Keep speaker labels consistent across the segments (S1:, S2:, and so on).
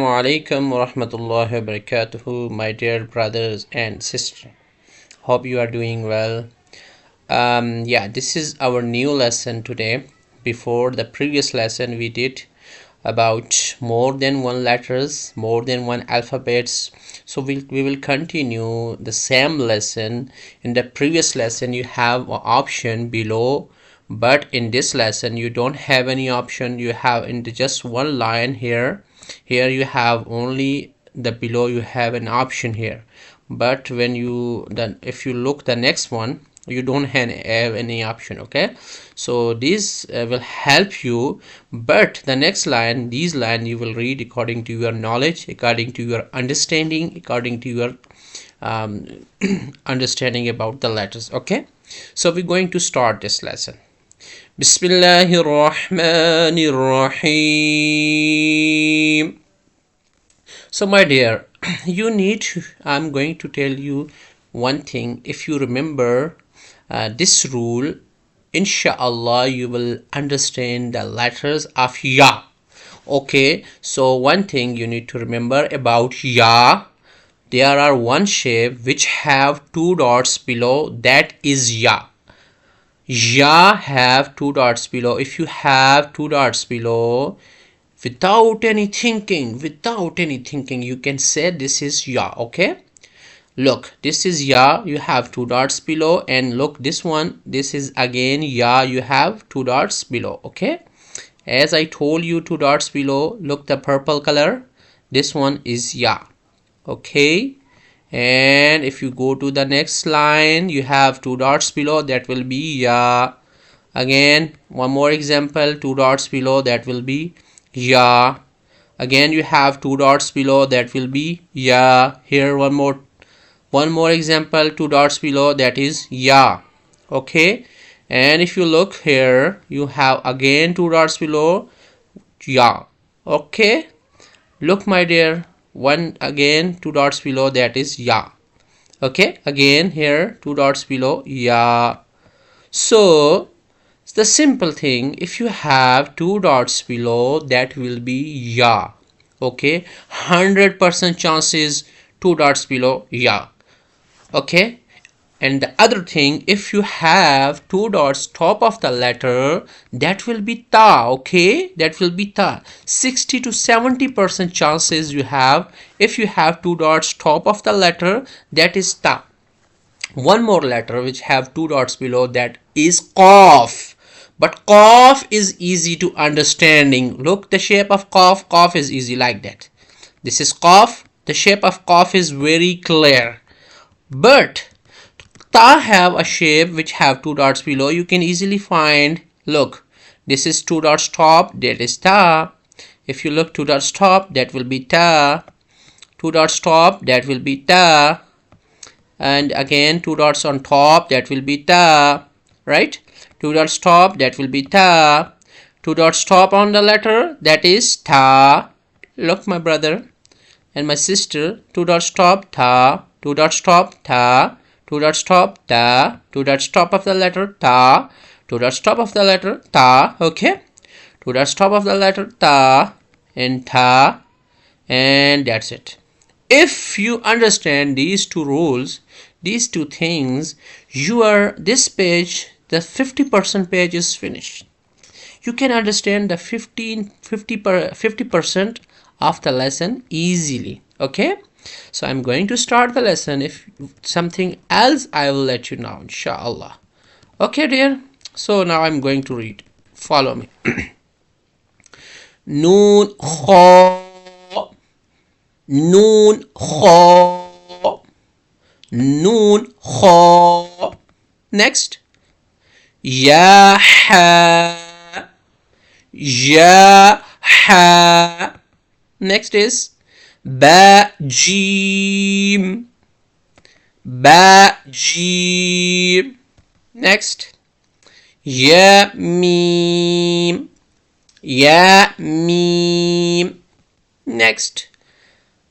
S1: Assalamu alaikum wa rahmatullahi wa barakatuhu, my dear brothers and sisters. Hope you are doing well. Yeah, this is our new lesson today. Before the previous lesson, we did about more than one letters, more than one alphabets. So we will continue the same lesson. In the previous lesson, you have an option below, but in this lesson, you don't have any option. You have in just one line here. Here you have only the below. You have an option here, but when you then if you look the next one, you don't have any option. Okay, so this will help you, but the next line, these line you will read according to your knowledge, according to your understanding, according to your understanding about the letters. Okay, so we're going to start this lesson. Bismillahir Rahmanir Rahim. So my dear, I'm going to tell you one thing. If you remember this rule, inshallah you will understand the letters of ya. Okay, so one thing you need to remember about ya, there are one shape which have two dots below, that is ya. Ya have two dots below. If you have two dots below, without any thinking, you can say this is ya. Okay, look, this is ya, you have two dots below, and look this one, this is again ya, you have two dots below. Okay, as I told you, two dots below, look the purple color, this one is ya. Okay, and if you go to the next line, you have two dots below, that will be ya. Again, one more example, two dots below, that will be ya. Again you have two dots below, that will be ya. Here one more example, two dots below, that is ya. Okay, and if you look here, you have again two dots below, ya. Okay, look my dear, one again two dots below, that is ya. Okay, again here two dots below, ya. So the simple thing, if you have two dots below, that will be ya. Okay, 100% chances two dots below, ya. Okay, and the other thing, if you have two dots top of the letter, that will be ta. Okay, that will be ta. 60 to 70% chances you have, if you have two dots top of the letter, that is ta. One more letter which have two dots below, that is qaf. But qaf is easy to understanding. Look, the shape of qaf is easy like that. This is qaf. The shape of qaf is very clear. But ta have a shape which have two dots below. You can easily find, look, this is two dots top, that is ta. If you look two dots top, that will be ta. Two dots top, that will be ta. And again two dots on top, that will be ta, right? Two dots top, that will be ta. Two dots top on the letter, that is ta. Look my brother and my sister, two dots top, ta. Two dots top, ta. Two dots top, ta. Two dots top of the letter, ta. Two dots top of the letter, ta. Okay, two dots top of the letter, ta, and ta, and that's it. If you understand these two rules, these two things, this page, the 50% page is finished. You can understand the 50% of the lesson easily. Okay, so I'm going to start the lesson. If something else, I will let you know, inshallah. Okay dear, so now I'm going to read. Follow me. Noon kha, noon kha, noon kha. Next, ya ha, ya ha. Next is ba jim, ba jim. Next, ya mim, ya mim. Next,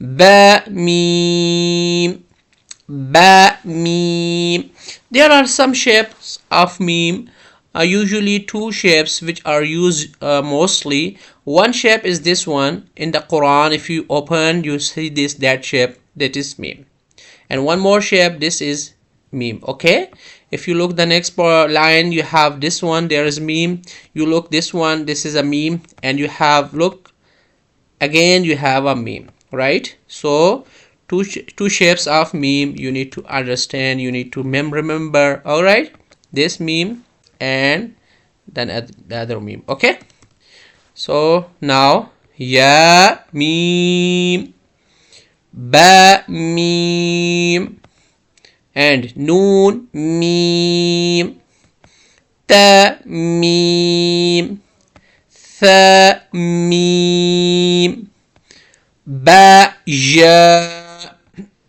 S1: ba mim, ba mim. There are some shapes of meme are usually two shapes which are used mostly. One shape is this one in the Quran. If you open, you see that shape, that is meme. And one more shape, this is meme. Okay, if you look the next line, you have this one, there is meme. You look this one, this is a meme. And you have, look again, you have a meme, right? So two shapes of meme you need to understand, you need to remember. All right, this meme and then the other meme. Okay, so now ya meme, ba meme, and noon meme, ta meme, tha meme, ba ya.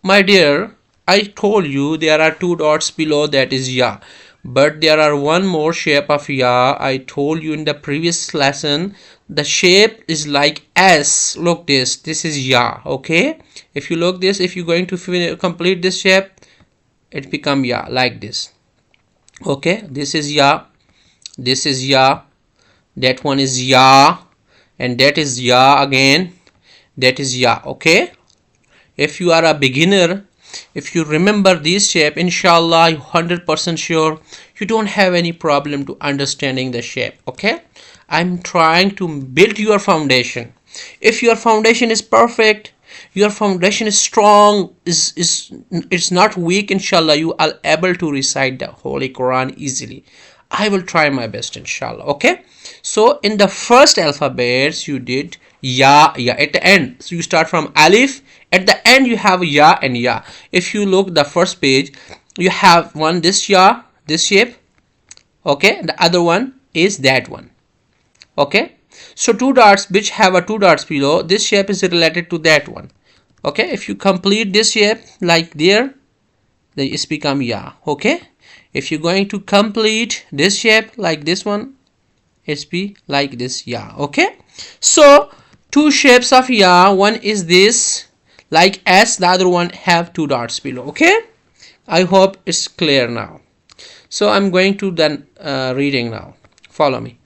S1: My dear, I told you there are two dots below, that is ya. But there are one more shape of ya. I told you in the previous lesson, the shape is like S. Look this is ya. Okay, if you look this, if you're going to complete this shape, it become ya like this. Okay, this is ya, this is ya, that one is ya, and that is ya again, that is ya. Okay, if you are a beginner, if you remember this shape, inshallah, 100% sure you don't have any problem to understanding the shape. Okay, I'm trying to build your foundation. If your foundation is perfect, your foundation is strong, it's not weak, inshallah you are able to recite the Holy Quran easily. I will try my best, inshallah. Okay, so in the first alphabets you did ya at the end, so you start from alif, at the end you have ya and ya. If you look the first page, you have one this ya, this shape. Okay, the other one is that one. Okay, so two dots which have a two dots below, this shape is related to that one. Okay, if you complete this shape like there, then it's become ya. Okay, if you're going to complete this shape like this one, it's be like this ya. Okay, so two shapes of ya, one is this like S, the other one have two dots below. Okay, I hope it's clear now. So I'm going to then reading now. Follow me.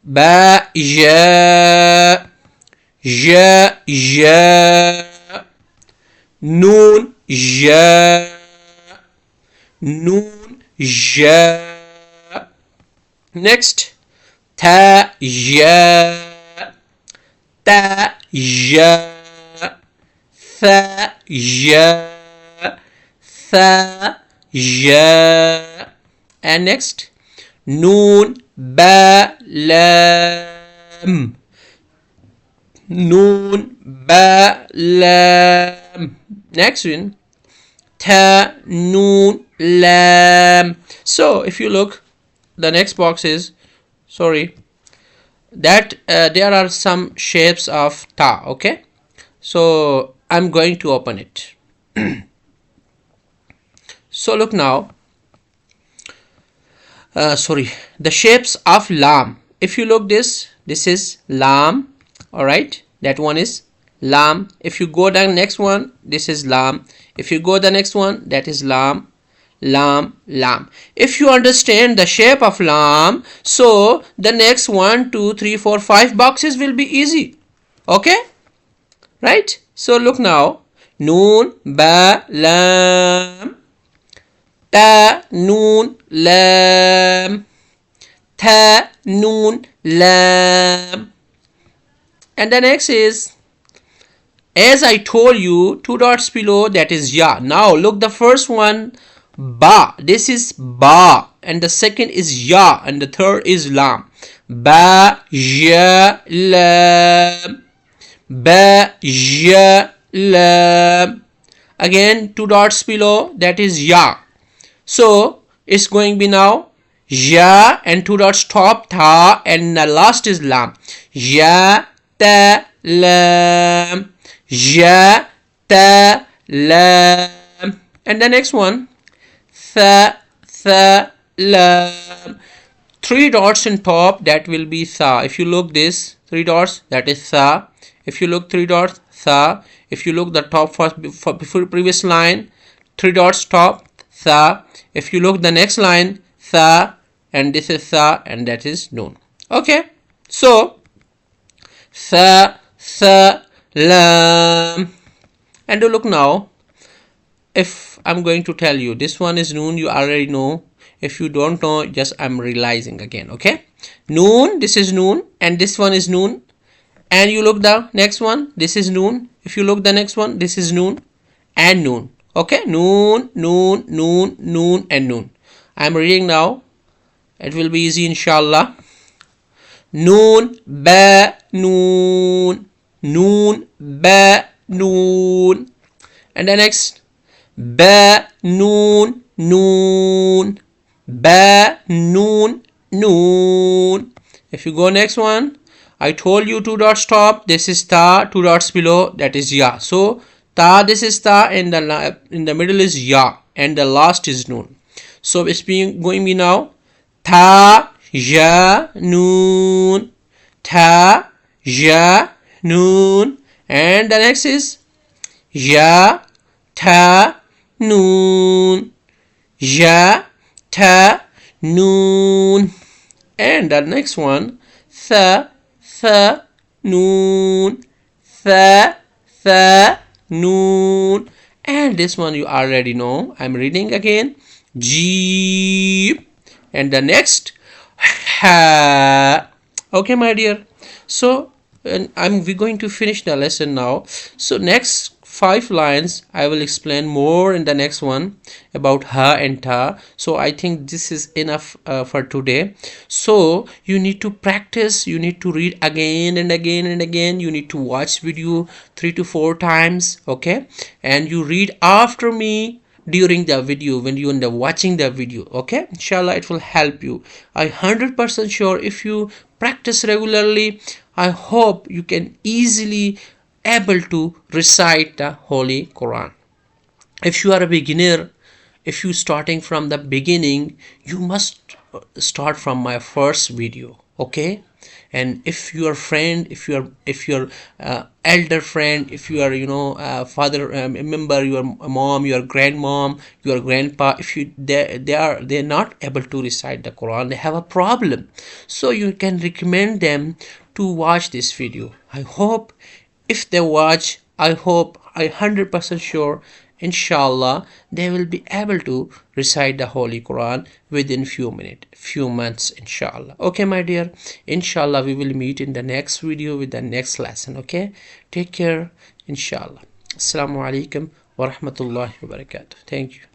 S1: Ba ja, ja ja, noon ja, noon ja. Next, ta ja, ta ja, tha ja, tha ja. And next, noon ba lam, noon ba lam. Next one, ta noon lam. So if you look, the next box is, sorry, that there are some shapes of ta. Okay, so I'm going to open it. So look now, sorry, the shapes of lam. If you look this is lam. All right, that one is lam. If you go down next one, this is lam. If you go the next one, that is lam, lam, lam. If you understand the shape of lam, so the next 1 2 3 4 5 boxes will be easy. Okay, right? So look now, noon ba lam, ta noon lam, ta noon lam. And the next is, as I told you, two dots below, that is ya. Now look, the first one ba, this is ba, and the second is ya, and the third is lam. Ba ja lam, ba ja lam. Again two dots below, that is ya. So it's going to be now ja and two dots top tha, and the last is lam. Ja ta lam, ja ta lam. And the next one, tha tha lam. Three dots in top, that will be tha. If you look this, three dots, that is tha. If you look three dots, tha. If you look the top first before previous line, three dots top, tha. If you look the next line, tha, and this is tha, and that is noon. Okay, so tha, tha, lam. And look now, if I'm going to tell you this one is noon, you already know. If you don't know, just I'm realizing again. Okay, noon, this is noon, and this one is noon. And you look the next one, this is noon. If you look the next one, this is noon and noon. Okay, noon, noon, noon, noon, and noon. I'm reading now. It will be easy, inshallah. Noon, ba, noon, noon, ba, noon. And the next, ba, noon, noon, ba, noon, noon. If you go next one, I told you two dots top, this is ta, two dots below, that is ya. So ta, this is ta, and in the middle is ya, and the last is noon. So it's being going be now, ta, ja, noon, ta, ja, noon, and the next is ja, ta, noon, ja, ta, noon, and the next one, tha, tha, noon, tha, tha, noon, and this one you already know. I'm reading again, G, and the next, ha. Okay, my dear. So, and we're going to finish the lesson now. So next 5 lines I will explain more in the next one about ha and ta. So I think this is enough for today. So you need to practice, you need to read again and again and again, you need to watch video 3 to 4 times. Okay, and you read after me during the video when you are watching the video. Okay, inshallah it will help you. I 100% sure if you practice regularly, I hope you can easily able to recite the Holy Quran. If you are a beginner, if you starting from the beginning, you must start from my first video. Okay, and if your friend, if your elder friend, if you are father member, your mom, your grandmom, your grandpa, if you they're not able to recite the Quran, they have a problem, so you can recommend them to watch this video. I hope if they watch, I hope, I 100% sure, inshallah they will be able to recite the Holy Quran within few months, inshallah. Okay, my dear, inshallah we will meet in the next video with the next lesson. Okay, take care, inshallah. Assalamu alaikum wa rahmatullahi wa barakatuh. Thank you.